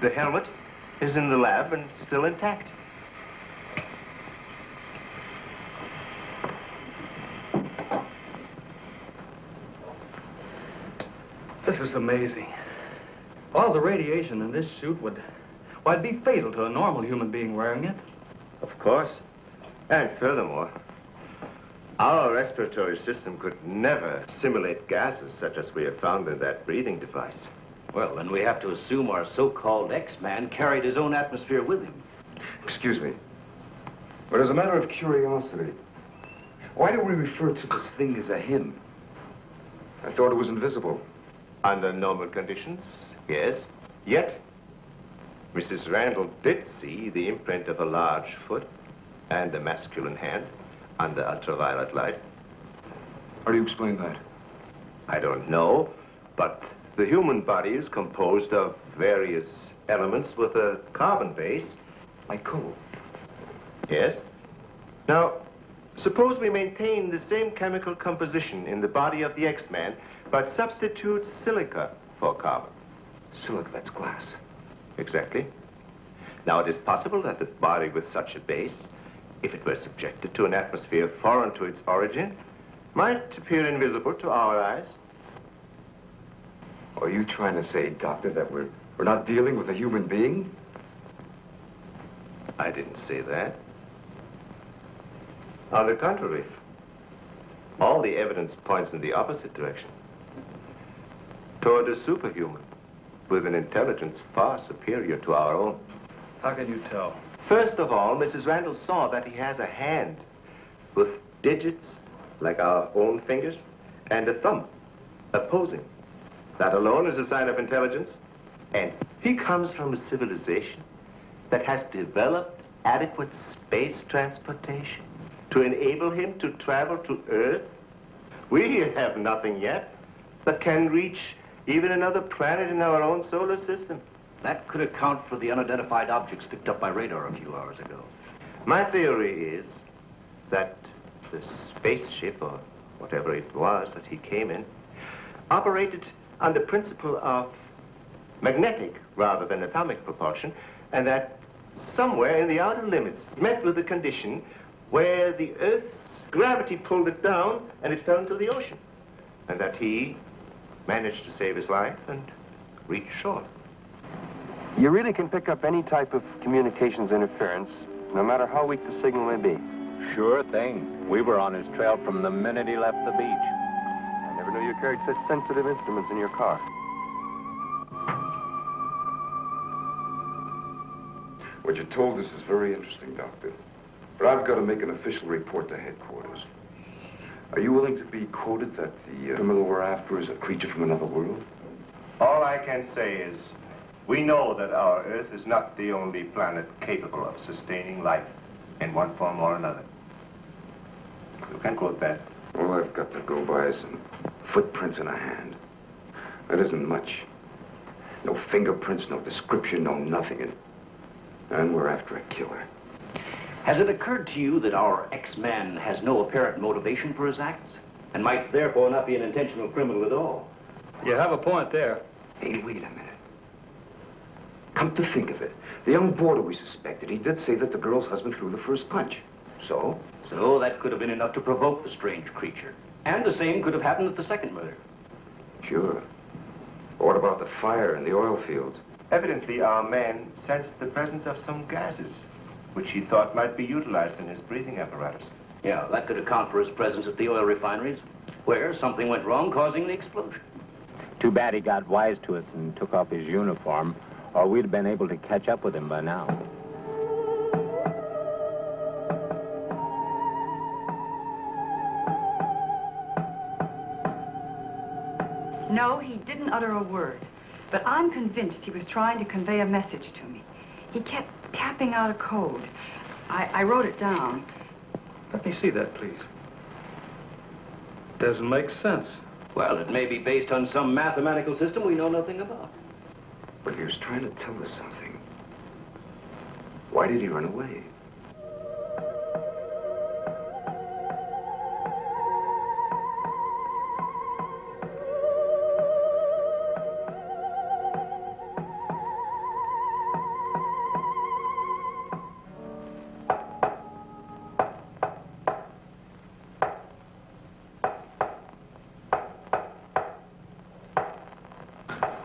The helmet is in the lab and still intact. This is amazing. All the radiation in this suit would be fatal to a normal human being wearing it. Of course. And furthermore, our respiratory system could never simulate gases such as we have found in that breathing device. Well, then we have to assume our so-called X-Man carried his own atmosphere with him. Excuse me. But as a matter of curiosity, why do we refer to this thing as a him? I thought it was invisible. Under normal conditions, yes. Yet, Mrs. Randall did see the imprint of a large foot and a masculine hand under ultraviolet light. How do you explain that? I don't know, but the human body is composed of various elements with a carbon base. Like coal? Yes. Now, suppose we maintain the same chemical composition in the body of the X-Man, but substitute silica for carbon. Silica, that's glass. Exactly. Now, it is possible that the body with such a base, if it were subjected to an atmosphere foreign to its origin, might appear invisible to our eyes. Are you trying to say, Doctor, that we're not dealing with a human being? I didn't say that. On the contrary, all the evidence points in the opposite direction. Toward a superhuman with an intelligence far superior to our own. How can you tell? First of all, Mrs. Randall saw that he has a hand with digits like our own fingers and a thumb opposing. That alone is a sign of intelligence. And he comes from a civilization that has developed adequate space transportation to enable him to travel to Earth. We have nothing yet that can reach even another planet in our own solar system. That could account for the unidentified objects picked up by radar a few hours ago. My theory is that the spaceship, or whatever it was that he came in, operated on the principle of magnetic rather than atomic propulsion, and that somewhere in the outer limits met with a condition where the Earth's gravity pulled it down and it fell into the ocean, and that he managed to save his life and reach shore. You really can pick up any type of communications interference, no matter how weak the signal may be. Sure thing. We were on his trail from the minute he left the beach. I never knew you carried such sensitive instruments in your car. What you told us is very interesting, Doctor. But I've got to make an official report to headquarters. Are you willing to be quoted that the criminal we're after is a creature from another world? All I can say is, we know that our Earth is not the only planet capable of sustaining life in one form or another. You can quote that. All I've got to go by is some footprints in a hand. That isn't much. No fingerprints, no description, no nothing. And we're after a killer. Has it occurred to you that our X-Man has no apparent motivation for his acts, and might therefore not be an intentional criminal at all? You have a point there. Hey, wait a minute. Come to think of it, the young boarder we suspected, he did say that the girl's husband threw the first punch. So? So that could have been enough to provoke the strange creature. And the same could have happened at the second murder. Sure. But what about the fire in the oil fields? Evidently, our man sensed the presence of some gases, which he thought might be utilized in his breathing apparatus. Yeah, that could account for his presence at the oil refineries, where something went wrong, causing the explosion. Too bad he got wise to us and took off his uniform, or we'd have been able to catch up with him by now. No, he didn't utter a word. But I'm convinced he was trying to convey a message to me. He kept tapping out a code. I wrote it down. Let me see that, please. Doesn't make sense. Well, it may be based on some mathematical system we know nothing about. But he was trying to tell us something. Why did he run away?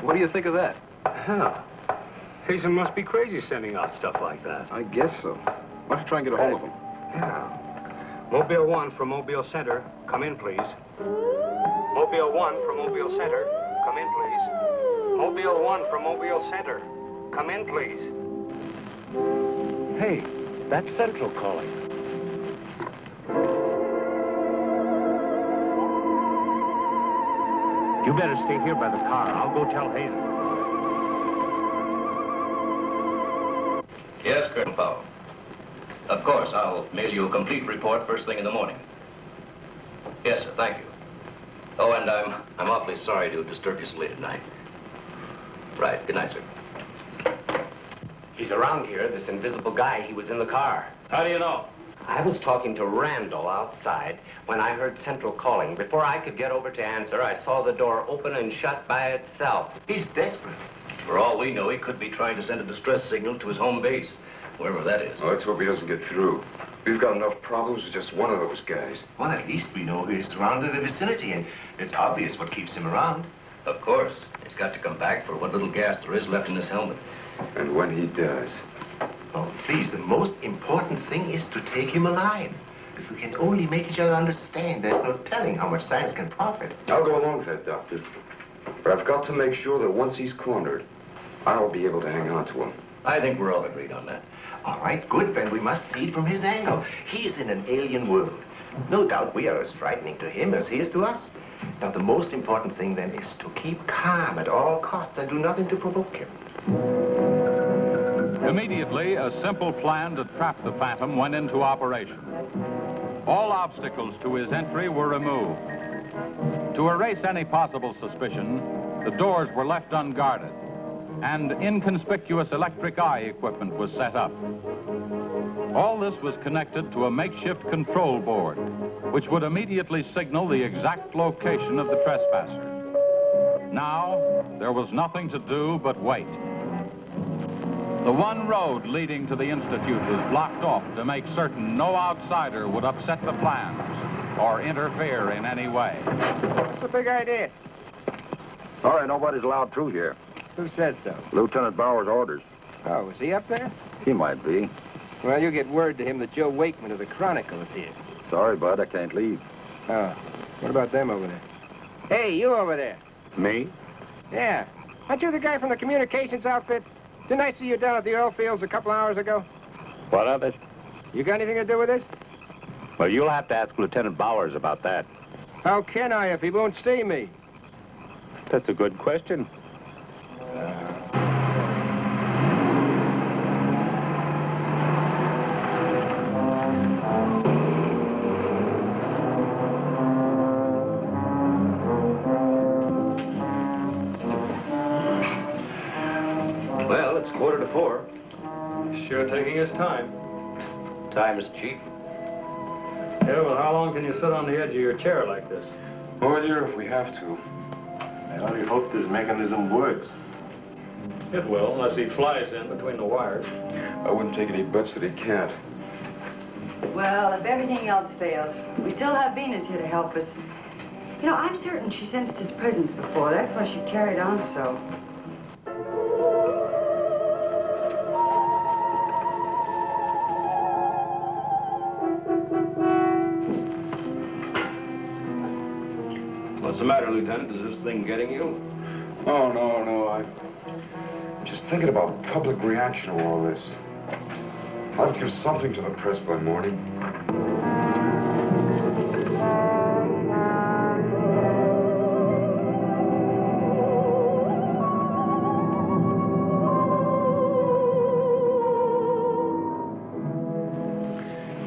What do you think of that? Hell, Hazen must be crazy sending out stuff like that. I guess so. Why don't you try and get a hold of him? Yeah. Mobile 1 from Mobile Center. Come in, please. Mobile 1 from Mobile Center. Come in, please. Mobile 1 from Mobile Center. Come in, please. Hey, that's Central calling. You better stay here by the car. I'll go tell Hazen. Yes, Colonel Powell. Of course, I'll mail you a complete report first thing in the morning. Yes, sir, thank you. Oh, and I'm awfully sorry to disturb you so late at night. Right, good night, sir. He's around here, this invisible guy. He was in the car. How do you know? I was talking to Randall outside when I heard Central calling. Before I could get over to answer, I saw the door open and shut by itself. He's desperate. For all we know, he could be trying to send a distress signal to his home base, wherever that is. Well, let's hope he doesn't get through. We've got enough problems with just one of those guys. Well, at least we know he's surrounded the vicinity, and it's obvious what keeps him around. Of course. He's got to come back for what little gas there is left in his helmet. And when he does... Oh, please, the most important thing is to take him alive. If we can only make each other understand, there's no telling how much science can profit. I'll go along with that, Doctor. But I've got to make sure that once he's cornered, I'll be able to hang on to him. I think we're all agreed on that. All right, good, then we must see it from his angle. He's in an alien world. No doubt we are as frightening to him as he is to us. Now, the most important thing, then, is to keep calm at all costs and do nothing to provoke him. Immediately, a simple plan to trap the Phantom went into operation. All obstacles to his entry were removed. To erase any possible suspicion, the doors were left unguarded, and inconspicuous electric eye equipment was set up. All this was connected to a makeshift control board, which would immediately signal the exact location of the trespasser. Now, there was nothing to do but wait. The one road leading to the Institute was blocked off to make certain no outsider would upset the plans or interfere in any way. What's the big idea? Sorry, nobody's allowed through here. Who says so? Lieutenant Bauer's orders. Oh, is he up there? He might be. Well, you get word to him that Joe Wakeman of the Chronicle is here. Sorry, Bud, I can't leave. Oh, what about them over there? Hey, you over there. Me? Yeah. Aren't you the guy from the communications outfit? Didn't I see you down at the oil fields a couple hours ago? What of it? You got anything to do with this? Well, you'll have to ask Lieutenant Bowers about that. How can I if he won't see me? That's a good question. Well, it's 3:45. Sure taking his time. Time is cheap. Yeah, well, how long can you sit on the edge of your chair like this? All year if we have to. I only hope this mechanism works. It will, unless he flies in between the wires. I wouldn't take any bets that he can't. Well, if everything else fails, we still have Venus here to help us. You know, I'm certain she sensed his presence before. That's why she carried on so. What's the matter, Lieutenant? Is this thing getting you? Oh, no. I'm just thinking about public reaction to all this. I'll give something to the press by morning.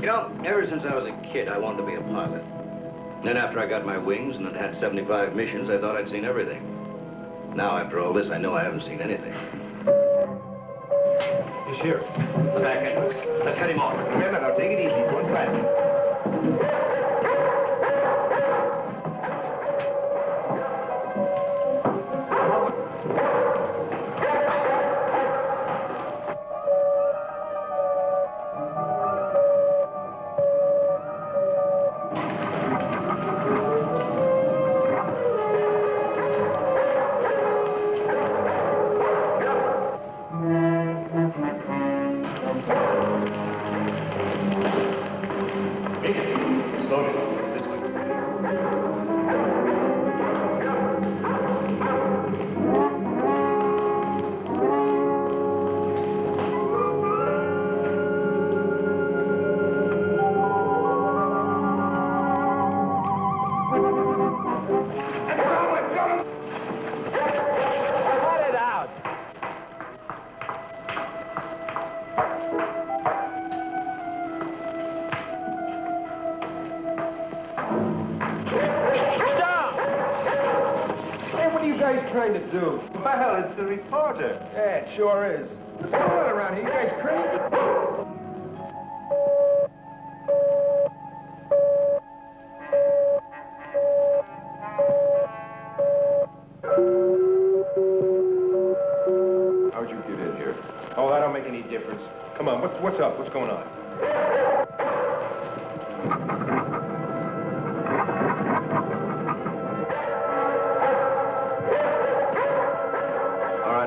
know, ever since I was a kid, I wanted to be a pilot. Then after I got my wings and had 75 missions, I thought I'd seen everything. Now, after all this, I know I haven't seen anything. He's here. The back entrance. Let's head him off. Remember, now, take it easy. Don't crash. Trying to do? Well, it's the reporter. Yeah, it sure is. What's going on around here? You guys crazy? How'd you get in here? Oh, that don't make any difference. Come on, what's up? What's going on?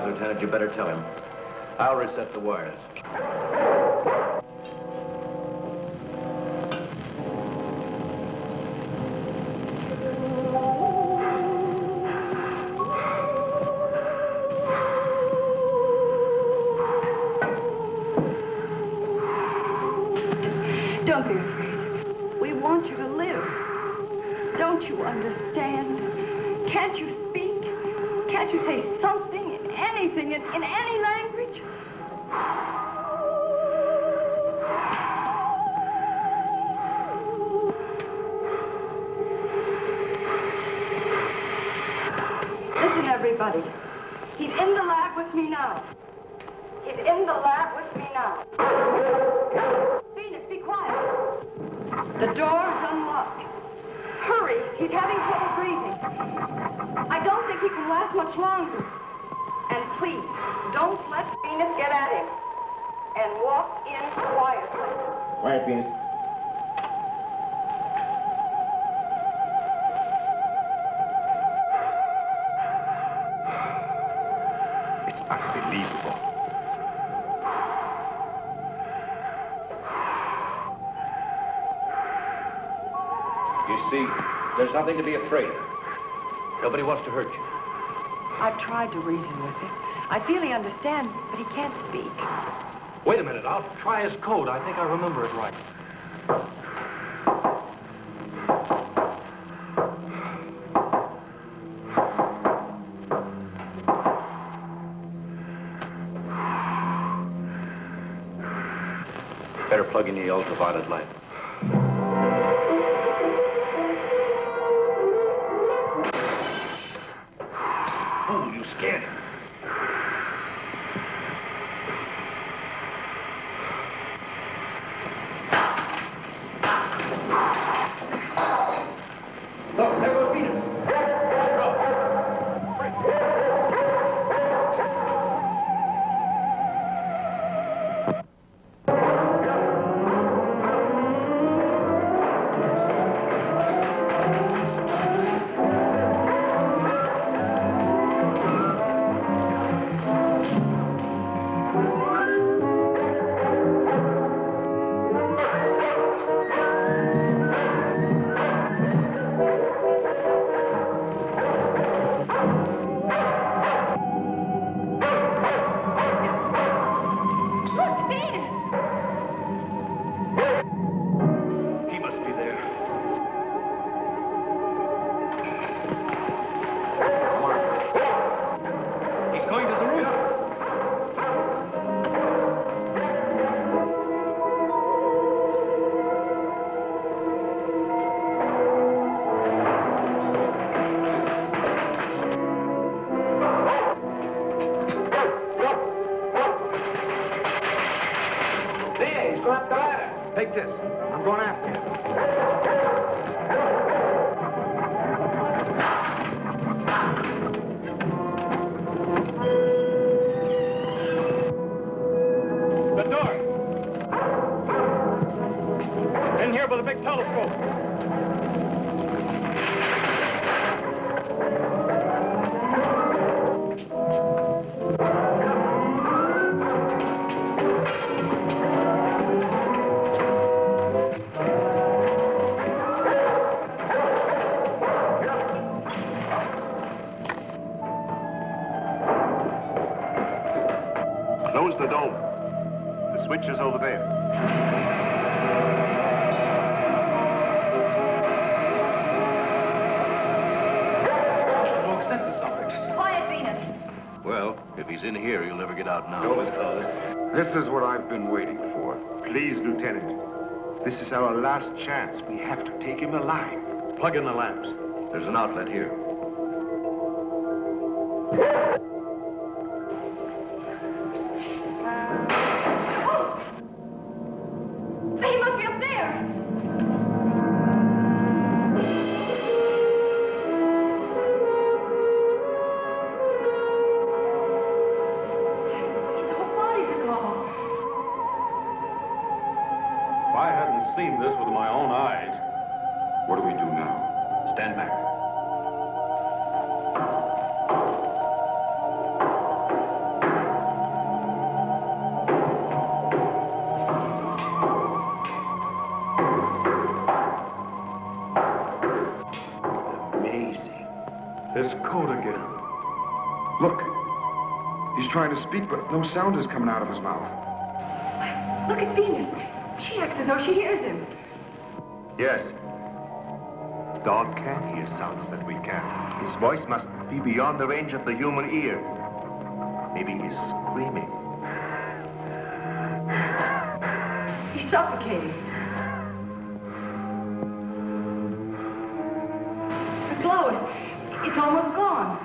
Lieutenant, you better tell him. I'll reset the wires. Don't be afraid. We want you to live. Don't you understand? Can't you speak? Can't you say something? Anything in any language? Listen, everybody. He's in the lab with me now. He's in the lab with me now. Venus, be quiet. The door's unlocked. Hurry. He's having trouble breathing. I don't think he can last much longer. And please, don't let Venus get at him. And walk in quietly. Quiet, Venus. It's unbelievable. You see, there's nothing to be afraid of. Nobody wants to hurt you. I've tried to reason with him. I feel he understands, but he can't speak. Wait a minute. I'll try his code. I think I remember it right. Better plug in the ultraviolet light. Oh, you scared him. Look, there goes Venus. strapped up. Take this. I'm going after you. The door. In here with a big telescope. Close the dome. The switch is over there. Smoke sense of something. Quiet, Venus. Well, if he's in here, he'll never get out now. Door is closed. This is what I've been waiting for. Please, Lieutenant. This is our last chance. We have to take him alive. Plug in the lamps. There's an outlet here. He must be up there. His whole body's gone. If I hadn't seen this with my own eyes. What do we do now? Stand back. Amazing. His coat again. Look. He's trying to speak, but no sound is coming out of his mouth. Look at Venus. She acts as though she hears him. Yes. Dog can hear sounds that we can. His voice must be beyond the range of the human ear. Maybe he's screaming. He's suffocating. The glow, it's almost gone.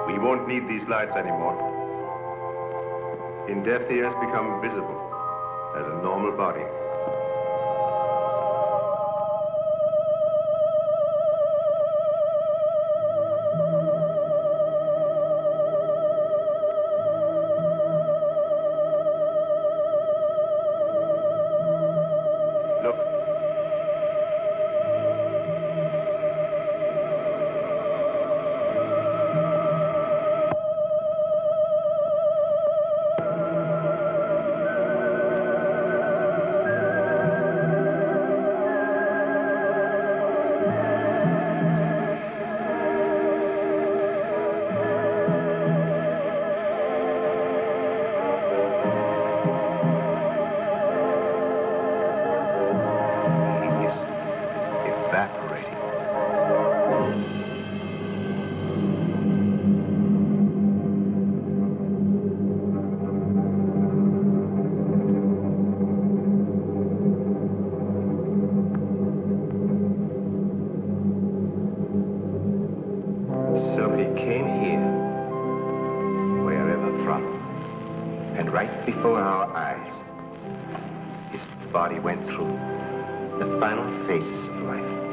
We won't need these lights anymore. In death, he has become visible as a normal body. Look. So he came here, wherever from, and right before our eyes, his body went through the final phases of life.